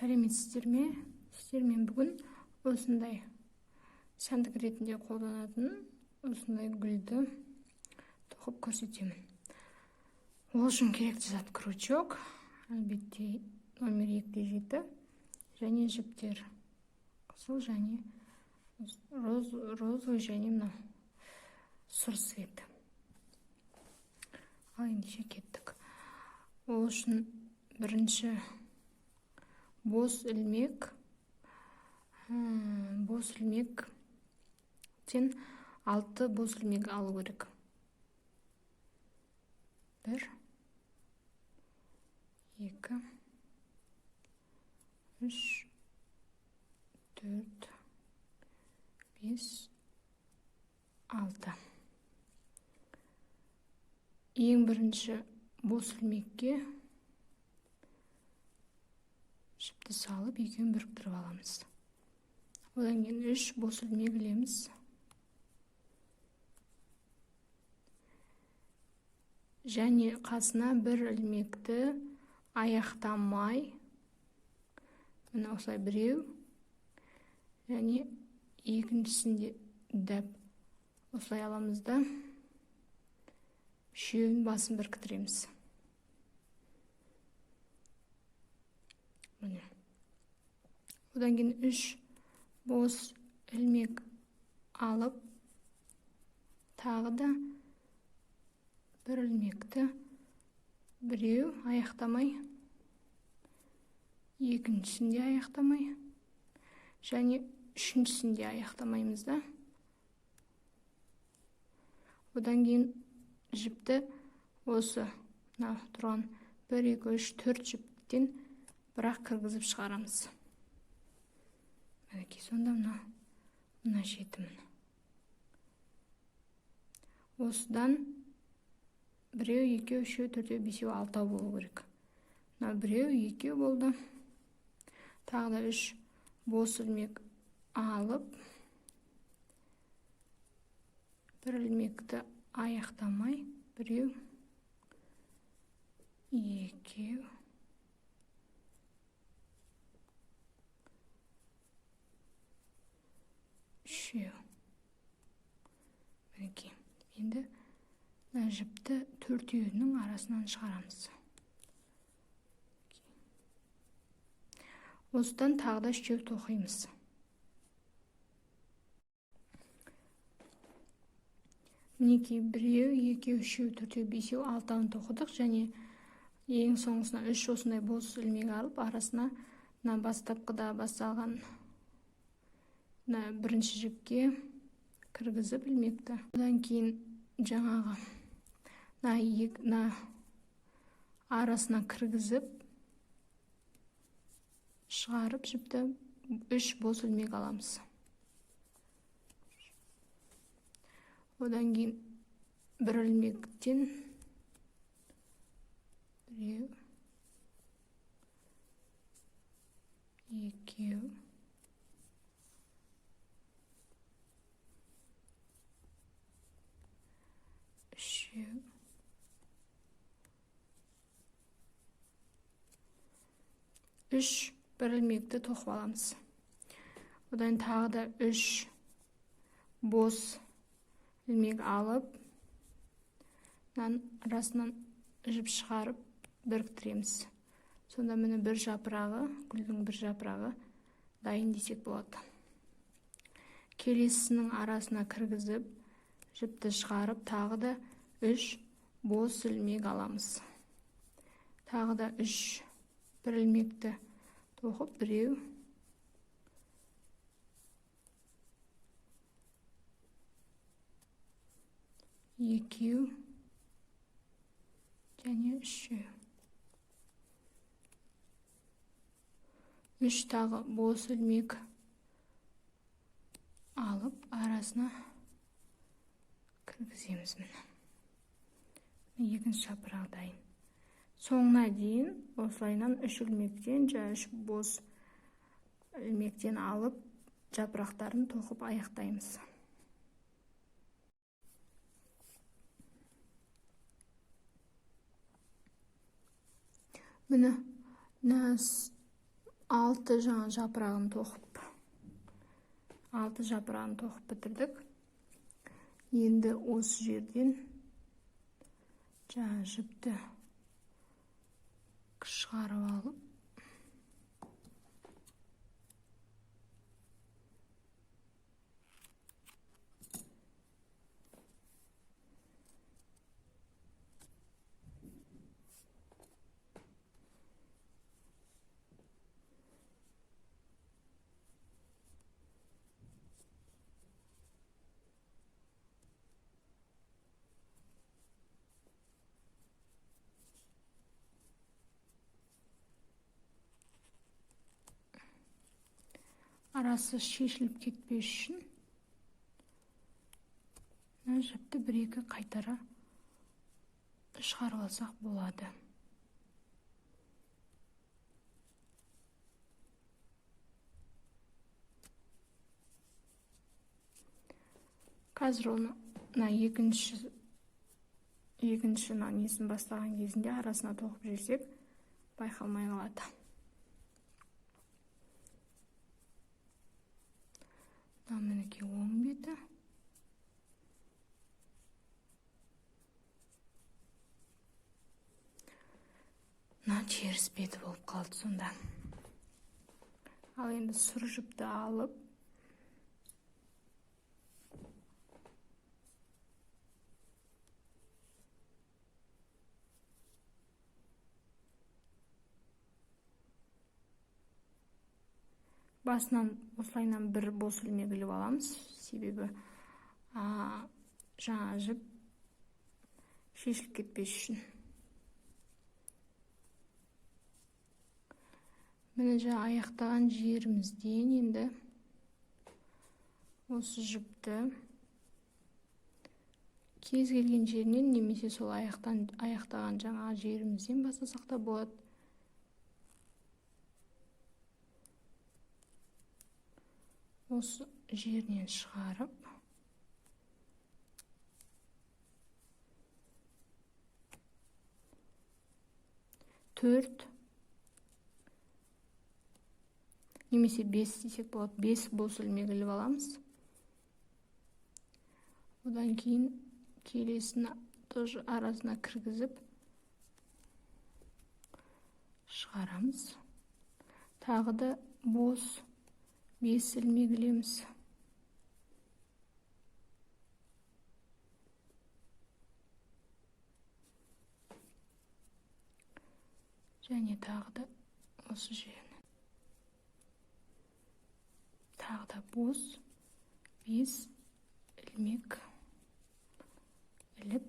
Сәлеметсіздер ме? Сіздермен бүгін осындай сәндік ретінде қолданатын осындай гүлді тоқып көрсетемін. Ол үшін керекті зат крючок, әлбетте номер 2-7 және жіптер. Қызыл және розовый және мынау сұр цвет. Ал ендеше кеттік. Ол үшін бірінші бос ілмектен 6 бос ілмек алу керек. 1, 2, 3, 4, 5, 6. Ең бірінші бос ілмекке жіпті салып, екеуін біріктіріп аламыз. Одан кейін 3 бос ілмек ілеміз. Және қасына бір ілмекті аяқтамай, мына осылай біреу, және екіншісінде дәп осылай аламыз да, үшеуін басын біріктіреміз. Одан кейін 3 бос ілмек алып, тағы да бір ілмекті біреу аяқтамай, екіншісінде аяқтамай, және үшіншісінде аяқтамаймыз да. Одан кейін жіпті осы тұрған 1, 2, 3, 4 жіптен бірақ кіргізіп шығарамыз. Сонда мына жетімін. Осыдан 1, 2, 3, 4, 5, 6 болу керек. Мына 1, 2 болды. Тағы да 3 бос ілмек алып, бір ілмекті аяқтамай, 1, 2, 3. Енді жіпті 4-еуінің арасынан шығарамыз. Осыдан тағы да 3 тоқимыз. Мінекей 1, 2, 3, 4, 5, 6 тоқыдық, және ең соңғысына 3 осындай бос ілмек алып, арасына бастапқыда басталған бірінші жіпке кіргізіп ілмекті. Одан кейін жаңағы арасына кіргізіп шығарып жіпті 3 бос ілмек аламыз. Одан кейін бір ілмектен 1, 2, 3 бір ілмекті тоқып аламыз. Одан тағы да 3 бос ілмек алып, арасынан жіп шығарып біріктіреміз. Сонда міне бір жапырағы, гүлдің бір жапырағы дайын десек болады. Келесінің арасына кіргізіп, жіпті шығарып, тағы да 3 бос ілмек аламыз. Тағы да 3 бір ілмекті тоқып, 1, 2 және 3. 3 тағы бос ілмек алып, арасына кіргіземіз. Екінші жапырақ дайын. Соңына дейін осылайынан 3 ілмектен, 3 бос ілмектен алып, жапырақтарын тоқып аяқтаймыз. Міне 6 жаңа жапырағын тоқып, 6 жапырағын тоқып бітірдік. Енді осы жерден жаңа жіпті шығарып алып, арасы шешіліп кетпес үшін жіпті 1-2 қайтара шығарып алсақ болады. Қазір оны екінші несін бастаған кезінде арасына тоқып жіберсек байқалмай қалады. Мінекей оң беті. Теріс беті болып қалды сонда. Ал енді сұр жіпті алып, басынан осылайынан бір бос ілмек іліп аламыз. Себебі жаңа жіп шешіліп кетпес үшін. Міне жаңа аяқтаған жерімізден енді осы жіпті кез келген жерінен, немесе сол аяқтаған жаңа жерімізден бастасақ та болады. Осы жерінен шығарып, төрт немесе 5 десек болады. 5 бос ілмек іліп аламыз. Одан кейін келесін тоже арасына кіргізіп шығарамыз. Тағы да бос 5 ілмек ілеміз. Және тағы да осы жерін. Тағы да бос 5 ілмек іліп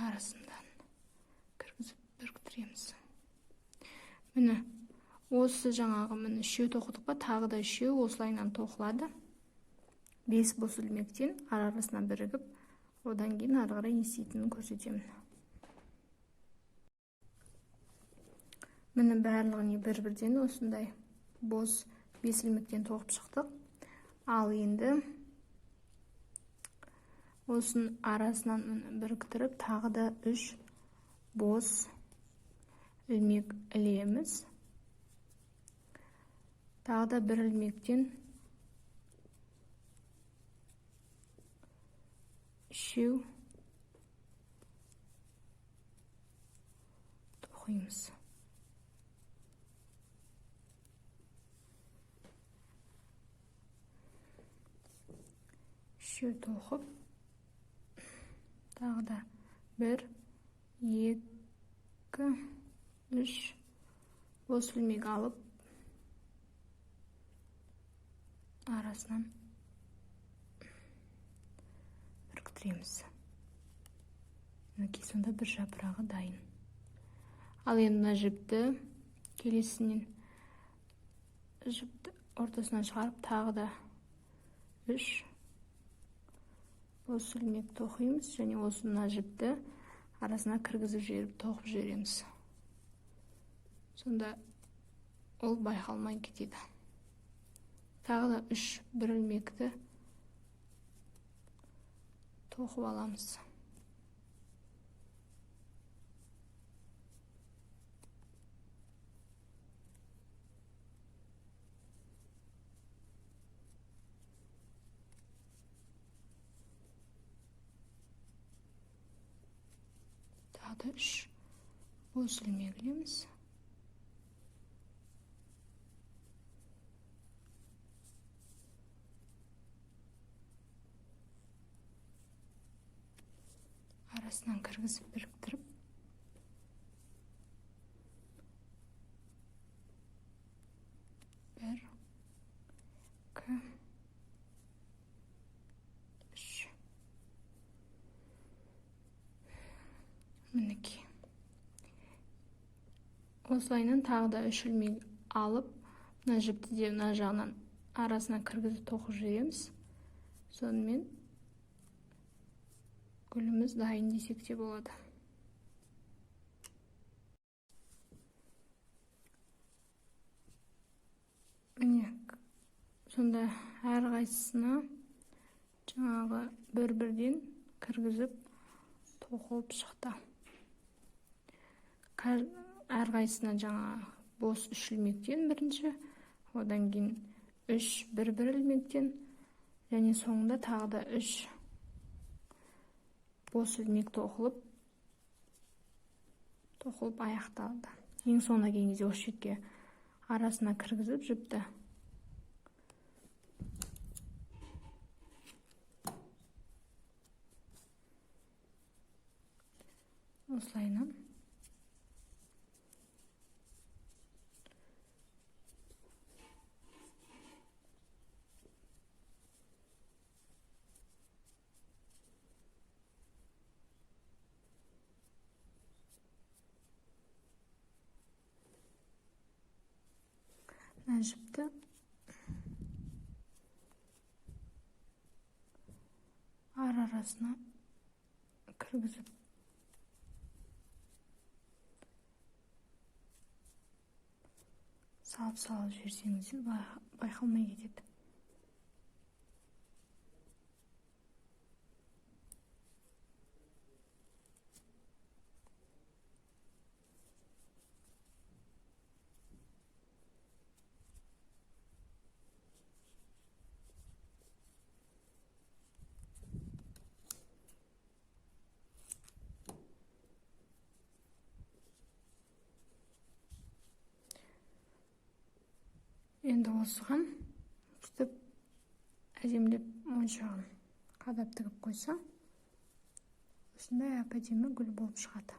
арасынан кіргізіп біріктіреміз. Міне осы жаңағы міне 3 тоқыдық па, тағы да 3 осылайынан тоқылады. 5 бос ілмектен арасынан бірігіп, одан кейін ары қарай не істейтінін көрсетемін. Міне барлығын бір-бірден осындай бос 5 ілмектен тоқып шықтық. Ал енді осын арасынан біріктіріп, тағы да 3 бос ілмек ілеміз. Тағы да 1 ілмектен 3 тоқимыз. Тоқып, тағы да 1, 2, 3 бос ілмек алып, арасынан біріктіреміз. Мінекей сонда бір жапырағы дайын. Ал енді мына жіпті келесінен жіпті ортасынан шығарып, тағы да 3 бос ілмек тоқимыз, және осы мына жіпті арасына кіргізіп жіберіп тоқып жібереміз. Сонда ол байқалмай кетеді. Тағы да 3 бір ілмекті тоқып аламыз. Тағы да 3 бос ілмек ілеміз. Арасынан кіргізіп біріктіріп, бір, екі, үш. Мінекей. Осылайынан тағы да 3 ілмек алып, мына жіпті де мына жағынан арасына кіргізіп тоқып жібереміз. Сонымен гүліміз дайын десек те болады. Міне, сонда әрқайсысына жаңағы бір-бірден кіргізіп тоқылып шықты. Әрқайсысына жаңағы бос 3 ілмектен бірінші, одан кейін 3 бір-бір ілмектен, және соңында тағы да 3 бос ілмек тоқылып аяқталды. Ең соңына келген кезде осы шетке арасына кіргізіп жіпті осылайынан жіпті арасына кіргізіп салып жіберсеңіздер байқалмай кетеді. Енді осыған бүйтіп әдемілеп моншағын қадап тігіп қойса, осындай әп-әдемі гүл болып шығады.